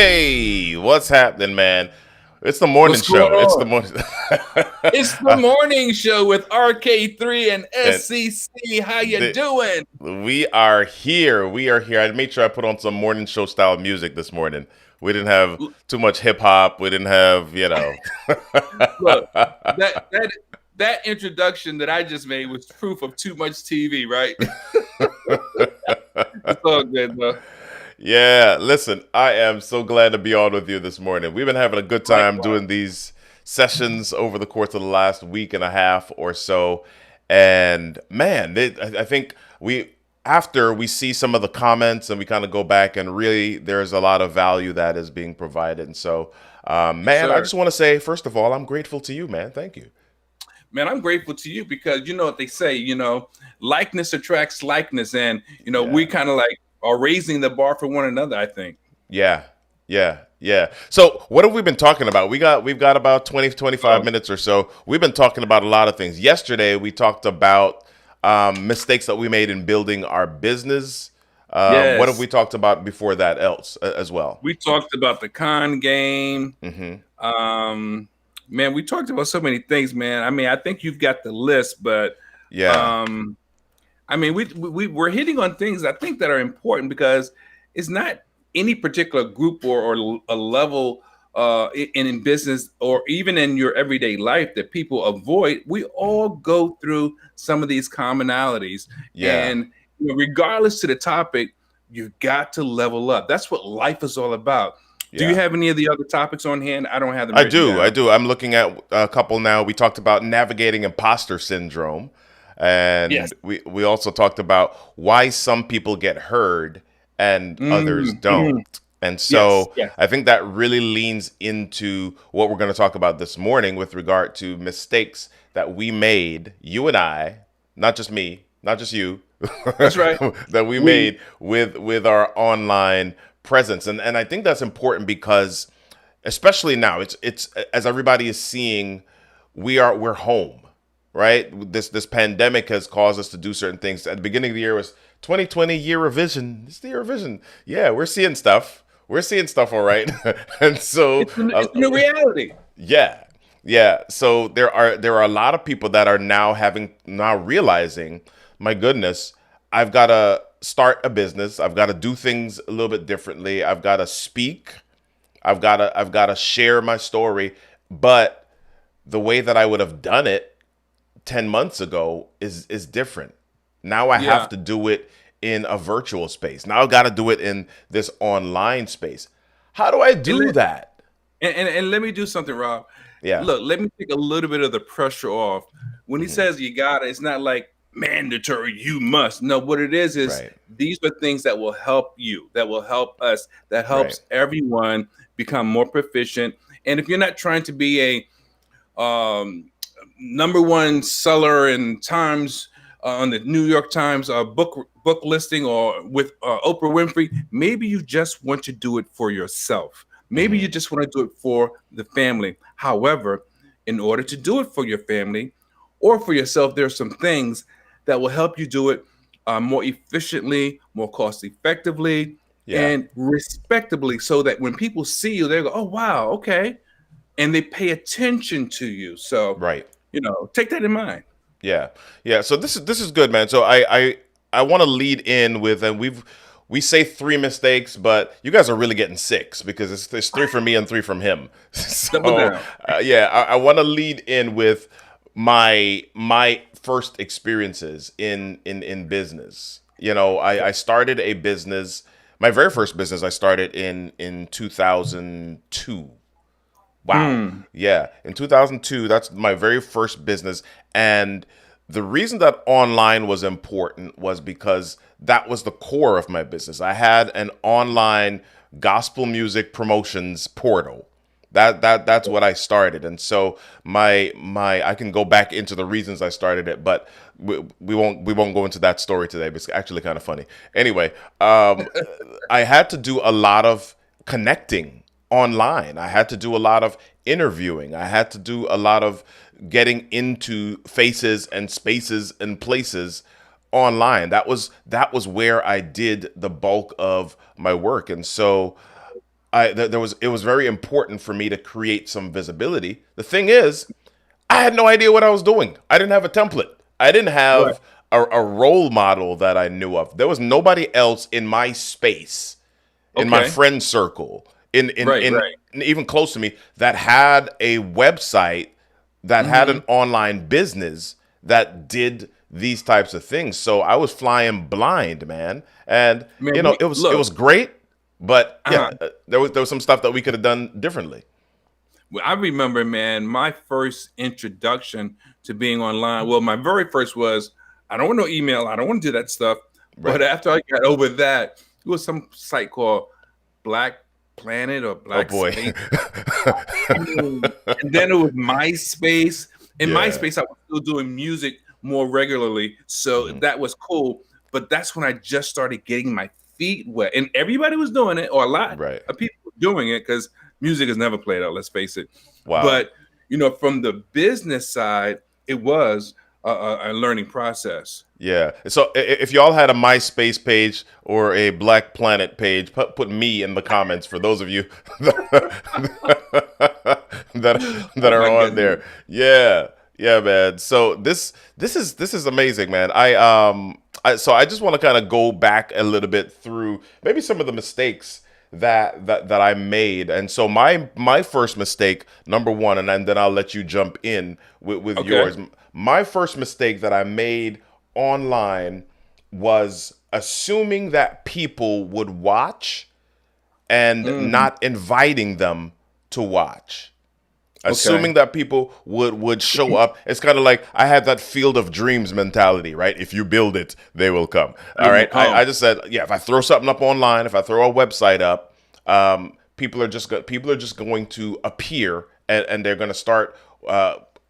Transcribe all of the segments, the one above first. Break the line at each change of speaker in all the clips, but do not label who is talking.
Hey, what's happening, man? It's the morning
What's going
show. It's the
on?
morning.
It's the morning show with RK3 and
and
SCC. How you
the,
doing?
we are here. We are here. I made sure I put on some morning show style music this morning. We didn't have too much hip hop. We didn't have.
Look, that that introduction that I just made was proof of too much TV, right? It's all good though.
Yeah, listen, I am so glad to be on with you this morning. We've been having a good time
Likewise.
doing these sessions over the course of the last week and a half or so. And man, I think after we see some of the comments and we kind of go back and really there's a lot of value that is being provided. And so,
Yes,
man, I
sir.
just want to say, first of all, I'm grateful to you, man. Thank you.
Man, I'm grateful to you because you know what they say, likeness attracts likeness, and we
Yeah.
kind of like are raising the bar for one another, I think.
Yeah. Yeah. Yeah. So what have we been talking about? We've got about 20 25
Oh,
minutes or so. We've been talking about a lot of things. Yesterday we talked about mistakes that we made in building our business. What have
yes.
we talked about before that else as well?
We talked about the con game.
Hmm.
Um, man, we talked about so many things, man. I mean, I think you've got the list, but
Yeah.
um, I mean, we're hitting on things I think that are important because it's not any particular group or a level in business or even in your everyday life that people avoid. We all go through some of these commonalities,
Yeah.
and regardless to the topic, you've got to level up. That's what life is all about. Do you
Yeah.
have any of the other topics on hand? I don't have them
I
written
do. I
down.
do. I'm looking at a couple now. We talked about navigating imposter syndrome.
Yes.
And we also talked about why some people get heard and others don't.
Mhm.
And
Yes.
so
Yes.
I think that really leans into what we're going to talk about this morning with regard to mistakes that we made, you and I, not just me, not just you,
That's right.
that we
We.
made with our online presence. And I think that's important because especially now, it's as everybody is seeing, we're home, right? This pandemic has caused us to do certain things. At the beginning of the year was 2020 year of vision. It's the year of vision. Yeah, we're seeing stuff. We're seeing stuff, all right. And so,
It's a new reality.
yeah, yeah. So there are a lot of people that are now realizing, my goodness, I've got to start a business. I've got to do things a little bit differently. I've got to speak. I've got to share my story, but the way that I would have done it 10 months ago is different. Now I have
Yeah.
to do it in a virtual space. Now I got to do it in this online space. How do I
And
do
let,
that?
and let me do something, Rob.
Yeah.
Look, let me take a little bit of the pressure off. When he
Hmm.
says you got it, it's not like mandatory, you must. No, what it is
Right.
these are things that will help you, that will help us, that
Right.
helps everyone become more proficient. And if you're not trying to be a number one seller in Times on the New York Times book listing or with Oprah Winfrey, maybe you just want to do it for yourself. Maybe you
Hmm.
just want to do it for the family. However, in order to do it for your family or for yourself, there are some things that will help you do it more efficiently, more cost effectively,
Yeah.
and respectably, so that when people see you, they go, "Oh wow, okay," and they pay attention to you. So,
Right.
take that in mind.
Yeah, yeah. So this is good, man. So I want to lead in with, and we say three mistakes, but you guys are really getting six because it's three from me and three from him.
Double
So
down.
yeah, I want to lead in with my first experiences in business. I started a business. My very first business I started in 2002. Wow.
Mm,
Yeah. In 2002, that's my very first business. And the reason that online was important was because that was the core of my business. I had an online gospel music promotions portal. That's what I started. And so my I can go back into the reasons I started it, but we won't go into that story today. But it's actually kind of funny. Anyway, I had to do a lot of connecting online. I had to do a lot of interviewing. I had to do a lot of getting into faces and spaces and places online. That was where I did the bulk of my work. And so there was it was very important for me to create some visibility. The thing is, I had no idea what I was doing. I didn't have a template. I didn't
Right.
have a role model that I knew of. There was nobody else in my space, in my
Okay.
friend circle,
Right. Right.
even close to me that had a website, that had
Mm-hmm.
an online business that did these types of things. So I was flying blind, man. And
Man, we
it
look.
was great, but
Uh,
yeah, there was some stuff that we could have done differently.
Well, I remember, man, my first introduction to being online. Well, my very first was I don't want no email. I don't want to do that stuff. But
Right.
after I got over that, it was some site called Black Planet or
Oh
Black
boy.
Space. And then it was MySpace. In
Yeah.
MySpace, I was still doing music more regularly. So
Mhm.
that was cool. But that's when I just started getting my feet wet. And everybody was doing it, or a lot
Right.
of people were doing it because music is never played out, let's face it.
Wow.
But, from the business side, it was a learning process.
Yeah. So if y'all had a MySpace page or a Black Planet page, put me in the comments for those of you that
Oh
are
my
on
goodness.
there. Yeah. Yeah, man. So this is amazing, man. So I just want to kind of go back a little bit through maybe some of the mistakes that I made. And so my first mistake, number one, and then I'll let you jump in with
Okay.
yours. My first mistake that I made online was assuming that people would watch and
Mm,
not inviting them to watch.
okay.
Assuming that people would show up. It's kind of like I had that field of dreams mentality, right? If you build it, they will come.
They
All
will
right. I
come.
just said, yeah, if I throw something up online, if I throw a website up, people are just going to appear, and they're going to start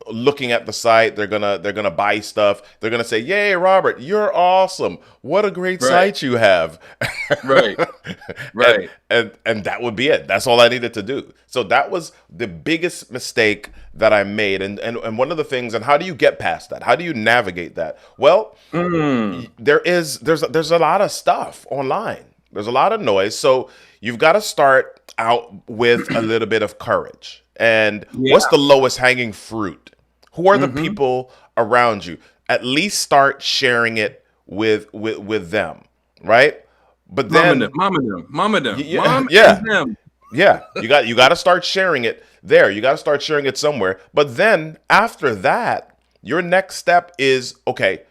looking at the site. They're gonna buy stuff. They're gonna say, "Yay, Robert, you're awesome! What a great
Right.
site you have!"
Right.
and
Right.
and that would be it. That's all I needed to do. So that was the biggest mistake that I made. And one of the things. And how do you get past that? How do you navigate that? Well,
Mm,
there's a lot of stuff online. There's a lot of noise. So you've got to start out with a little bit of courage. And what's
yeah.
the lowest hanging fruit? Who are the
Hmm.
people around you? At least start sharing it with them, right? But
Mama them.
then
Mama them. Mama them.
yeah,
Mom and
yeah,
them.
yeah. You got to start sharing it there. You got to start sharing it somewhere. But then after that, your next step is, okay,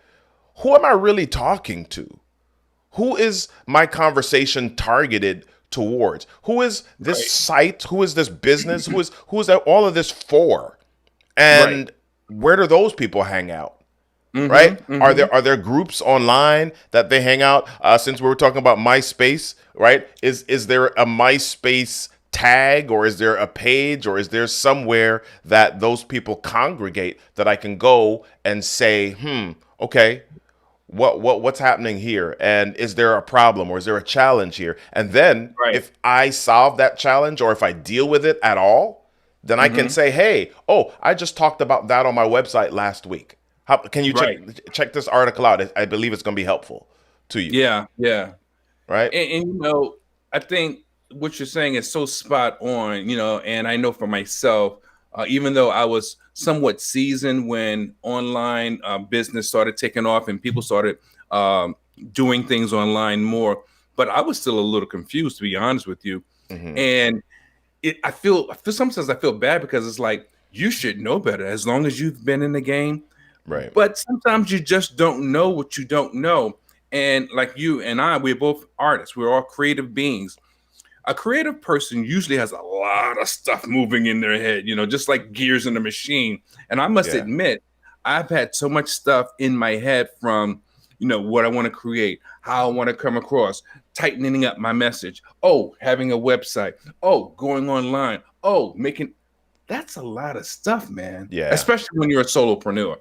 who am I really talking to? Who is my conversation targeted towards? Who is this
Right.
site? Who is this business? Who is all of this for?
Right.
And where do those people hang out?
Hmm.
Right? Are
Hmm.
there groups online that they hang out? Since we were talking about MySpace, right? Is there a MySpace tag, or is there a page, or is there somewhere that those people congregate that I can go and say, okay, what's happening here, and is there a problem, or is there a challenge here? And then
Right.
if I solve that challenge, or if I deal with it at all, then I can
Hmm.
say, hey, oh, I just talked about that on my website last week. How can you check
Right.
check this article out? I believe it's going to be helpful to you,
Yeah. Yeah.
right?
And I think what you're saying is so spot on. And I know for myself, even though I was somewhat seasoned when online business started taking off and people started um, doing things online more, but I was still a little confused, to be honest with you.
Hmm.
And I feel sometimes I feel bad because it's like you should know better as long as you've been in the game.
Right.
But sometimes you just don't know what you don't know. And like you and I, we're both artists. We're all creative beings. A creative person usually has a lot of stuff moving in their head, just like gears in a machine. And I must
Yeah.
admit, I've had so much stuff in my head from, what I want to create, how I want to come across, tightening up my message. Oh, having a website. Oh, going online. Oh, making that's a lot of stuff, man.
Yeah.
Especially when you're a solopreneur.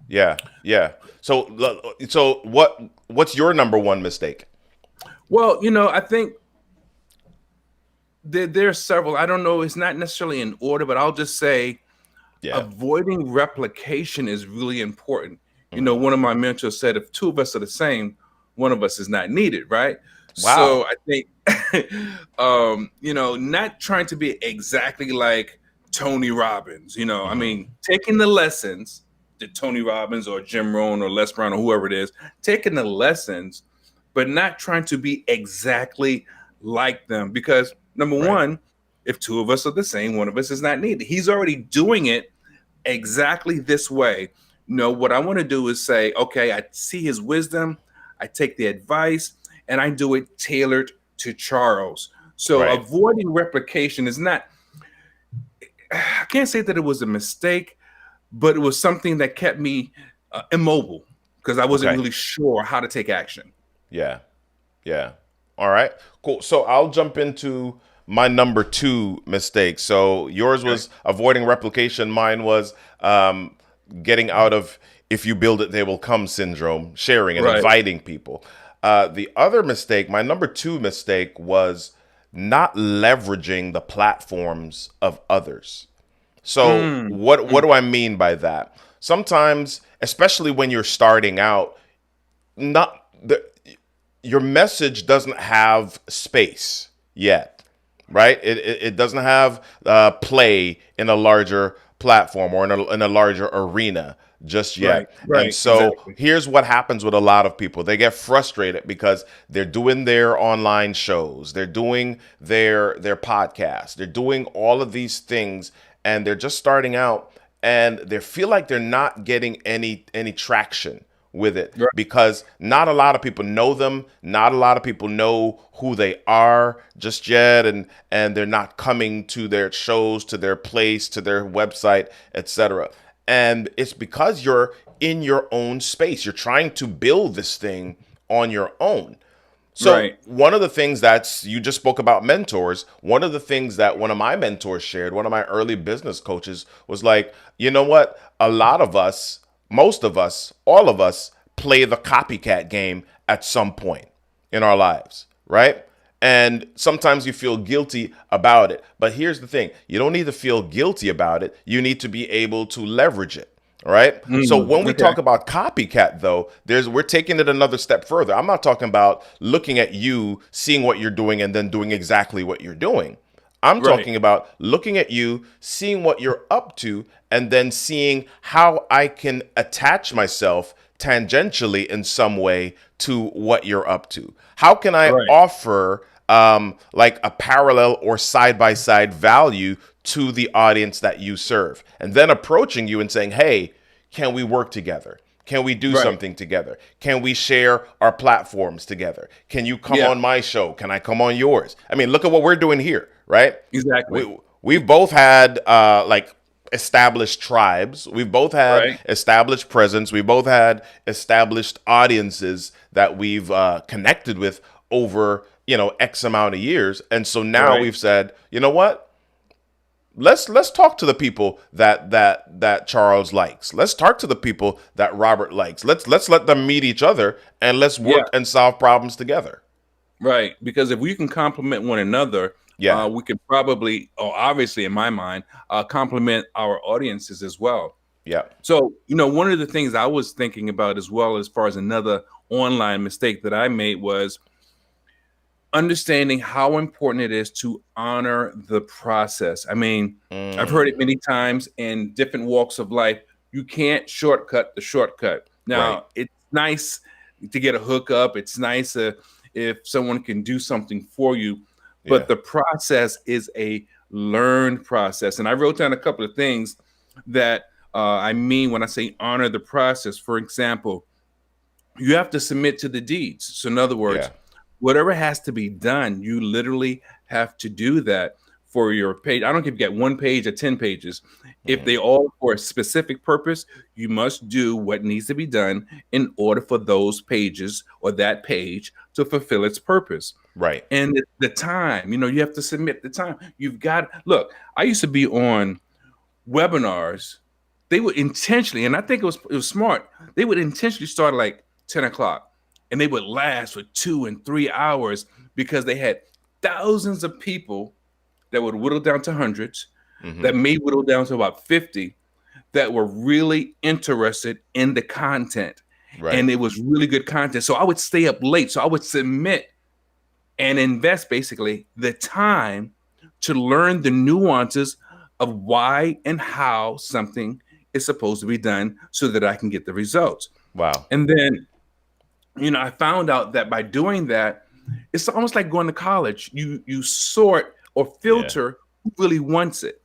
Yeah. Yeah. So what's your number one mistake?
Well, I think there are several. I don't know. It's not necessarily in order, but I'll just say
Yeah.
avoiding replication is really important.
Hmm.
One of my mentors said, if two of us are the same, one of us is not needed, right? So
Wow.
I think, not trying to be exactly like Tony Robbins. I
Hmm.
mean, taking the lessons that Tony Robbins or Jim Rohn or Les Brown or whoever it is, taking the lessons, but not trying to be exactly like them. Because number
Right.
one, if two of us are the same, one of us is not needed. He's already doing it exactly this way. No, what I want to do is say, okay, I see his wisdom, I take the advice, and I do it tailored to Charles. So
Right.
avoiding replication is not, I can't say that it was a mistake, but it was something that kept me immobile because I wasn't
Okay.
really sure how to take action.
Yeah. Yeah. All right. Cool. So I'll jump into my number two mistake. So yours
Okay.
was avoiding replication. Mine was getting out of if you build it, they will come syndrome, sharing and
Right.
inviting people. The other mistake, my number two mistake, was not leveraging the platforms of others. So
Mm,
what
mm,
do I mean by that? Sometimes, especially when you're starting out, not the your message doesn't have space yet, right? It doesn't have play in a larger platform or in a larger arena just
right.
yet. And
Right.
so
Exactly.
here's what happens with a lot of people. They get frustrated because they're doing their online shows, they're doing their podcasts, they're doing all of these things, and they're just starting out, and they feel like they're not getting any traction with it
Right.
because not a lot of people know them, not a lot of people know who they are just yet, and they're not coming to their shows, to their place, to their website, etc. And it's because you're in your own space, you're trying to build this thing on your own. So
Right.
one of the things that's you just spoke about mentors. One of the things that one of my mentors shared, one of my early business coaches was like, you know what? A lot of us, most of us, all of us play the copycat game at some point in our lives, right? And sometimes you feel guilty about it. But here's the thing, you don't need to feel guilty about it. You need to be able to leverage it. All right. So when we
Okay.
talk about copycat, though, we're taking it another step further. I'm not talking about looking at you, seeing what you're doing, and then doing exactly what you're doing. I'm
Right.
talking about looking at you, seeing what you're up to, and then seeing how I can attach myself tangentially in some way to what you're up to. How can I
Right.
offer like a parallel or side by side value to the audience that you serve? And then approaching you and saying, hey, can we work together? Can we do
Right.
something together? Can we share our platforms together? Can you come
Yeah.
on my show? Can I come on yours? I mean, look at what we're doing here, right?
Exactly.
We've both had like established tribes. We've both had
Right.
established presence. We both had established audiences that we've connected with over X amount of years. And so now
Right.
we've said, you know what? Let's talk to the people that Charles likes. Let's talk to the people that Robert likes. Let's let them meet each other and let's
Yeah.
work and solve problems together.
Right. Because if we can complement one another,
Yeah.
we could probably, or obviously in my mind, complement our audiences as well.
Yeah.
So, one of the things I was thinking about as well, as far as another online mistake that I made, was understanding how important it is to honor the process. I mean, I've heard it
Mm,
many times in different walks of life. You can't shortcut the shortcut.
right.
Now, it's nice to get a hookup. It's nice if someone can do something for you, but
Yeah.
the process is a learned process. And I wrote down a couple of things that I mean when I say honor the process. For example, you have to submit to the deeds. So, in other words,
Yeah.
whatever has to be done, you literally have to do that for your page. I don't care if you get 1 page or 10 pages. If
Hmm.
they all for a specific purpose, you must do what needs to be done in order for those pages or that page to fulfill its purpose.
Right.
And the time, you have to submit the time. You've got, look, I used to be on webinars. They would intentionally, and I think it was smart. They would intentionally start like 10 o'clock, and they would last for 2 and 3 hours because they had thousands of people that would whittle down to hundreds,
Hmm.
that may whittle down to about 50, that were really interested in the content,
Right.
and it was really good content. So I would stay up late. So I would submit and invest basically the time to learn the nuances of why and how something is supposed to be done so that I can get the results.
Wow.
And then, I found out that by doing that, it's almost like going to college. You sort or
Yeah.
filter who really wants it.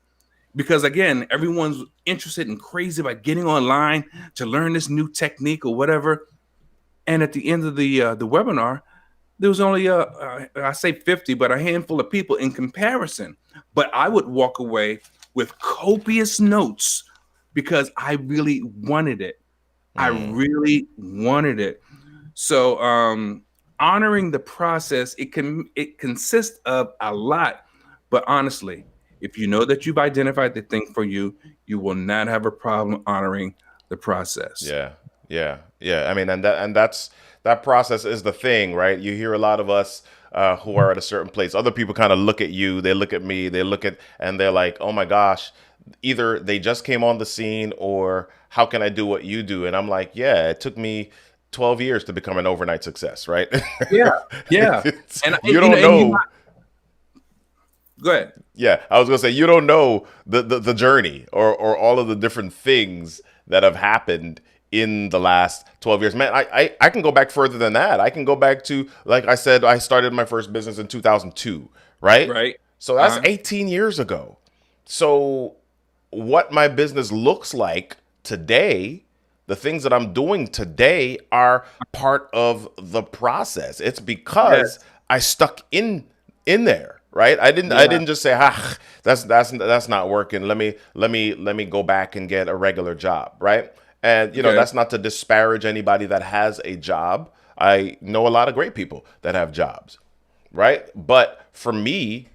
Because again, everyone's interested and crazy about getting online to learn this new technique or whatever. And at the end of the webinar, there was only I say 50, but a handful of people in comparison. But I would walk away with copious notes because I really wanted it. I
Mm.
really wanted it. So honoring the process, it consists of a lot, but honestly, if you know that you've identified the thing for you, you will not have a problem honoring the process.
Yeah, yeah, yeah. I mean, that process is the thing, right? You hear a lot of us who are at a certain place. Other people kind of look at you, they look at me, they look at, and they're like, "Oh my gosh!" Either they just came on the scene, or how can I do what you do? And I'm like, "Yeah, it took me 12 years to become an overnight success, right?"
Yeah, yeah, and
You don't
and you
know.
go ahead.
Yeah, I was gonna say you don't know the journey, or all of the different things that have happened in the last 12 years. Man, I can go back further than that. I can go back to, like I said, I started my first business in 2002, right?
Right.
So that's
Uh-huh.
18 years ago. So what my business looks like today, the things that I'm doing today are part of the process. It's because
Yes.
I stuck in there, right? I
Yeah.
didn't just say, "Ah, that's not working. Let me go back and get a regular job," right? And
Okay.
that's not to disparage anybody that has a job. I know a lot of great people that have jobs, right? But for me,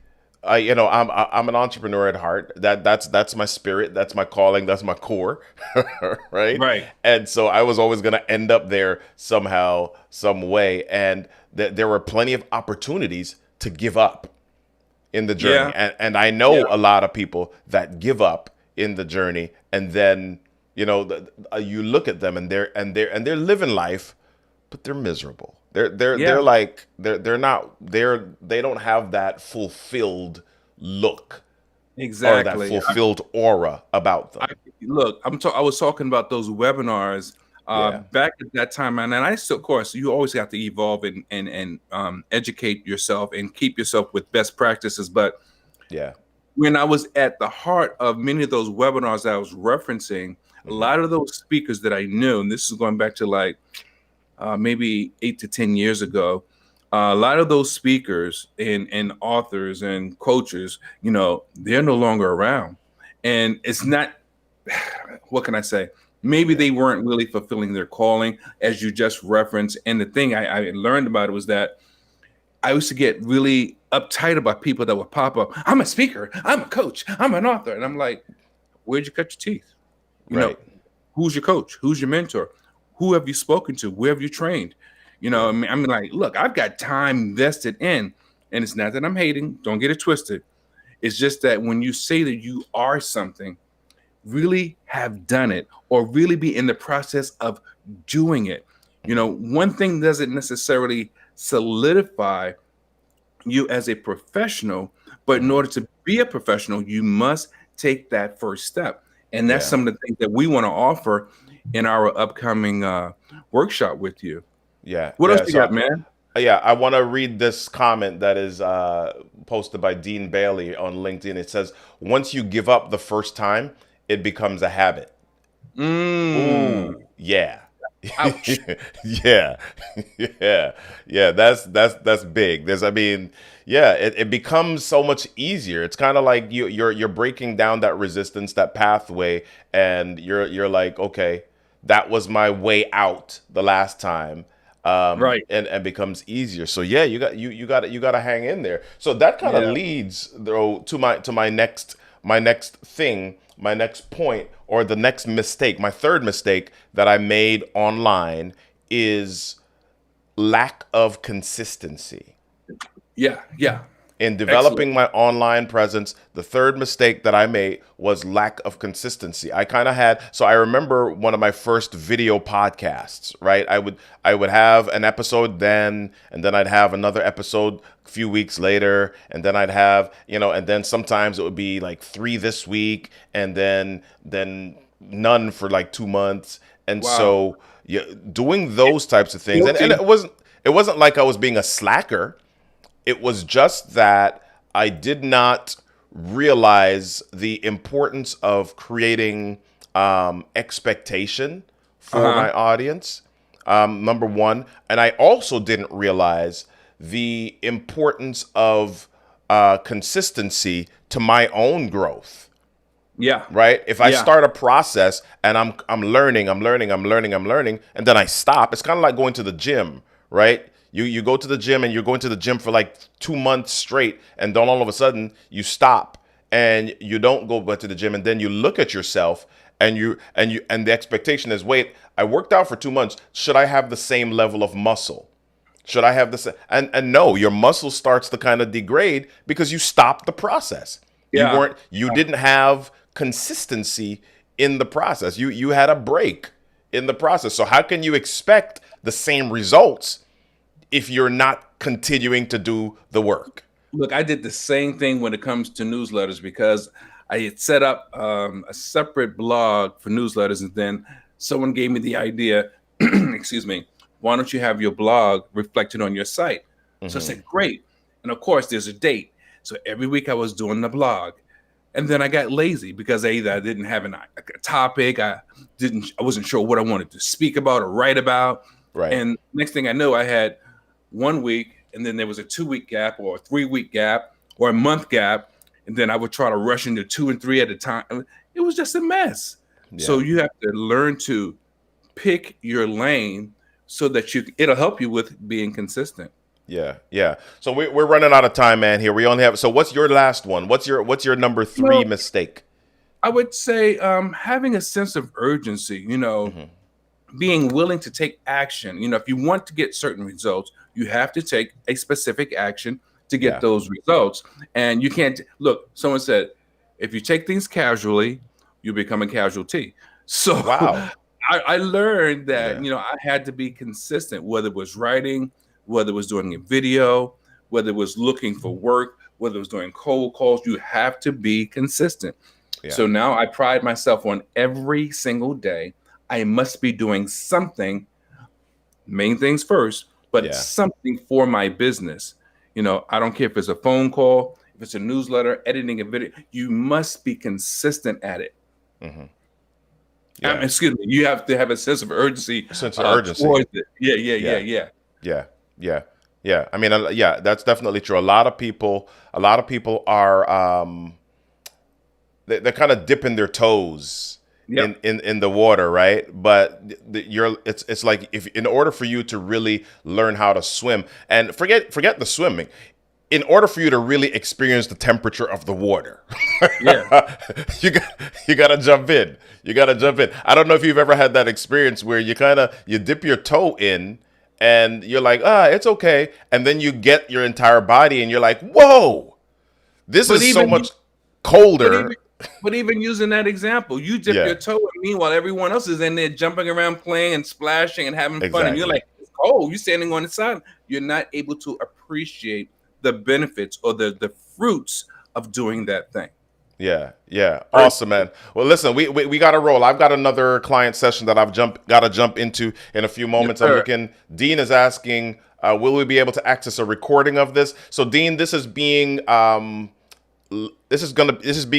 I'm an entrepreneur at heart. That's my spirit. That's my calling. That's my core, right?
Right.
And so I was always going to end up there somehow, some way. And there were plenty of opportunities to give up in the journey.
Yeah.
And I
Yeah.
know a lot of people that give up in the journey, and then you look at them, and they're living life, but they're miserable. They're
Yeah.
like they don't have that fulfilled look, or that
Exactly.
fulfilled aura about
I
them.
look, I was talking about those webinars
Yeah,
back at that time, and I still, of course, you always have to evolve and educate yourself and keep yourself with best practices. But
yeah,
when I was at the heart of many of those webinars that I was referencing, a
hmm,
lot of those speakers that I knew, and this is going back to like maybe 8 to 10 years ago, a lot of those speakers and authors and coaches, they're no longer around, and it's not what can I say? Maybe
yeah,
they weren't really fulfilling their calling, as you just referenced. And the thing I learned about it was that I used to get really uptight about people that would pop up. I'm a speaker. I'm a coach. I'm an author. And I'm like, where'd you cut your teeth? You know,
right,
who's your coach? Who's your mentor? Who have you spoken to? Where have you trained?
yeah,
I mean, like, look, I've got time invested in, and it's not that I'm hating. Don't get it twisted. It's just that when you say that you are something, really have done it or really be in the process of doing it. One thing doesn't necessarily solidify you as a professional, but in
hmm,
order to be a professional, you must take that first step. And that's
yeah,
some of the things that we want to offer in our upcoming workshop with you.
yeah,
What else
yeah.
you
So
got, man?
yeah, I want to read this comment that is posted by Dean Bailey on LinkedIn. It says, "Once you give up the first time, it becomes a habit."
Mm,
Ooh, yeah.
ouch.
Yeah. Yeah. Yeah, that's big. I mean, yeah, it becomes so much easier. It's kind of like you're breaking down that resistance, that pathway, and you're like, okay, that was my way out the last time.
Right.
And becomes easier. So yeah, you got to hang in there. So that kind of
Yeah.
leads though to my next point, or the next mistake. My third mistake that I made online is lack of consistency.
Yeah. Yeah.
In
Excellent.
developing my online presence, the third mistake that I made was lack of consistency. I kind of had, so I remember one of my first video podcasts, right? I would have an episode then, and then I'd have another episode a few weeks later, and then I'd have, and then sometimes it would be like 3 this week, and then none for like 2 months. And
Wow.
so, yeah, doing those types of things, and
Guilty.
it wasn't like I was being a slacker. It was just that I did not realize the importance of creating expectation for
Uh-huh.
my audience, number one. And I also didn't realize the importance of consistency to my own growth,
Yeah.
right? If I
Yeah.
start a process and I'm learning, and then I stop, it's kind of like going to the gym, right? You go to the gym and you're going to the gym for like 2 months straight, and then all of a sudden you stop and you don't go back to the gym, and then you look at yourself and the expectation is, wait, I worked out for 2 months. Should I have the same level of muscle? Should I have this? And no, your muscle starts to kind of degrade because you stopped the process.
Yeah.
You didn't have consistency in the process. You had a break in the process. So how can you expect the same results if you're not continuing to do the work?
Look, I did the same thing when it comes to newsletters because I had set up a separate blog for newsletters, and then someone gave me the idea. Excuse me. Why don't you have your blog reflected on your site? So I
Hmm.
said, great. And of course, there's a date. So every week I was doing the blog, and then I got lazy because I didn't have a topic. I wasn't sure what I wanted to speak about or write about.
Right.
And next thing I know, I had 1 week, and then there was a 2 week gap, or a 3 week gap, or a month gap, and then I would try to rush into 2 and 3 at a time. It was just a mess. So
Yeah.
you have to learn to pick your lane so that it'll help you with being consistent.
Yeah. Yeah. So we're running out of time, man. Here we only have. So what's your last one? What's your number three
Well,
mistake?
I would say having a sense of urgency.
Hmm.
Being willing to take action. If you want to get certain results, you have to take a specific action to get
Yeah.
those results. And you can't look, someone said, if you take things casually, you become a casualty. So
Wow.
I learned that,
Yeah.
I had to be consistent, whether it was writing, whether it was doing a video, whether it was looking for work, whether it was doing cold calls. You have to be consistent.
Yeah.
So now I pride myself on every single day. I must be doing something, main things first, but
Yeah.
something for my business. I don't care if it's a phone call, if it's a newsletter, editing a video, you must be consistent at it.
Hmm. Yeah.
Excuse me, you have to have a sense of urgency
Sense of urgency.
towards it. Yeah, yeah, yeah,
Yeah.
yeah.
Yeah, yeah, yeah. I mean, yeah, that's definitely true. A lot of people are they're kind of dipping their toes in,
Yep.
in the water, right? But it's like, if in order for you to really learn how to swim, and forget the swimming, in order for you to really experience the temperature of the water,
Yeah.
you gotta jump in. You gotta jump in. I don't know if you've ever had that experience where you dip your toe in and you're like, it's okay, and then you get your entire body and you're like, whoa, this
But
is so
even
much
but even
colder.
but even using that example, you dip your
Yeah,
toe, and meanwhile everyone else is in there jumping around, playing and splashing and having fun, and you're
exactly.
like, it's cold. You're standing on the side. You're not able to appreciate the benefits or the fruits of doing that thing.
Yeah, yeah,
Very
awesome, man. Well, listen, we got to roll. I've got another client session that I've got to jump into in a few
Yes,
moments. I'm
sir.
looking. Dean is asking, will we be able to access a recording of this? So, Dean, this is being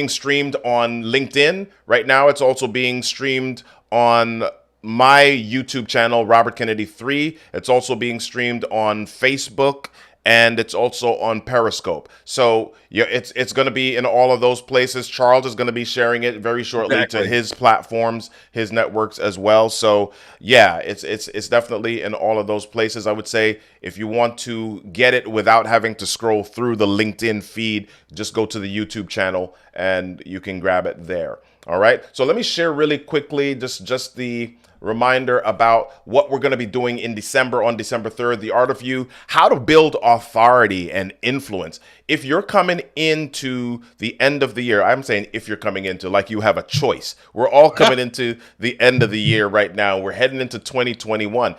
streamed on LinkedIn right now. It's also being streamed on my YouTube channel, Robert Kennedy 3. It's also being streamed on Facebook, and it's also on Periscope. So yeah, it's going to be in all of those places. Charles is going to be sharing it very shortly to
Exactly.
his platforms, his networks as well. So yeah, it's definitely in all of those places. I would say if you want to get it without having to scroll through the LinkedIn feed, just go to the YouTube channel and you can grab it there. All right. So let me share really quickly just the reminder about what we're going to be doing in December on December 3rd, the art of you, how to build authority and influence. If you're coming into the end of the year, I'm saying if you're coming into, like you have a choice. We're all coming into the end of the year right now. We're heading into 2021.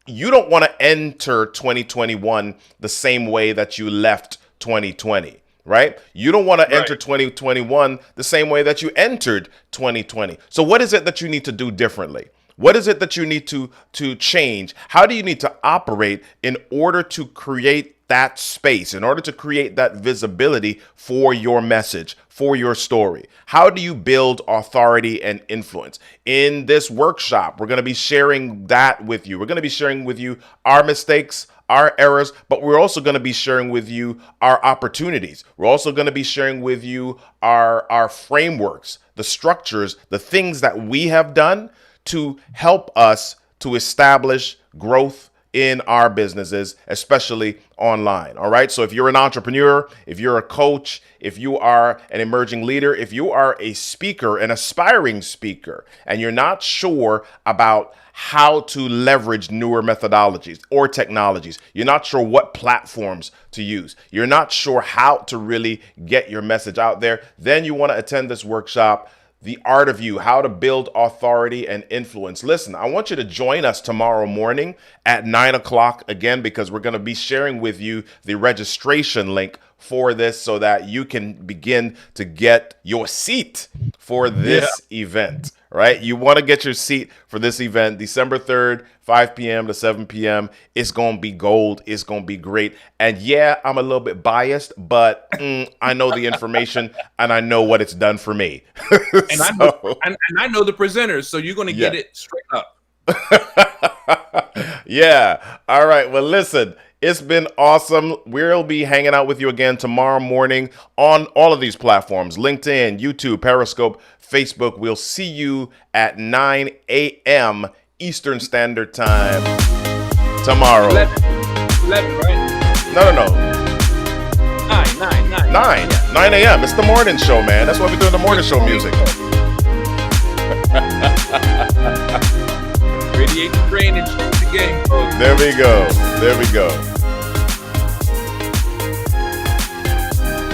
You don't want to enter 2021 the same way that you left 2020. Right? You don't want to enter 2021 the same way that you entered 2020. So what is it that you need to do differently? What is it that you need to change? How do you need to operate in order to create that space, in order to create that visibility for your message, for your story? How do you build authority and influence? In this workshop, we're going to be sharing that with you. We're going to be sharing with you our mistakes, our errors, but we're also going to be sharing with you our opportunities. We're also going to be sharing with you our frameworks, the structures, the things that we have done to help us to establish growth in our businesses, especially online. All right. So if you're an entrepreneur, if you're a coach, if you are an emerging leader, if you are a speaker, an aspiring speaker, and you're not sure about how to leverage newer methodologies or technologies, you're not sure what platforms to use, you're not sure how to really get your message out there, then you want to attend this workshop, The Art of You, How to Build Authority and Influence. Listen, I want you to join us tomorrow morning at 9 o'clock again, because we're going to be sharing with you the registration link for this so that you can begin to get your seat for this event, right? You want to get your seat for this event, December 3rd, 5 p.m. to 7 p.m. It's going to be gold. It's going to be great. And yeah, I'm a little bit biased, but I know the information and I know what it's done for me.
And I know the presenters, so you're going to get it straight up.
Yeah. All right. Well, listen, it's been awesome. We'll be hanging out with you again tomorrow morning on all of these platforms: LinkedIn, YouTube, Periscope, Facebook. We'll see you at 9 a.m. Eastern Standard Time tomorrow. 11, right? No. 9 a.m. It's the morning show, man. That's why we're doing the morning show music.
Radiate the brain and change the game, folks.
There we go.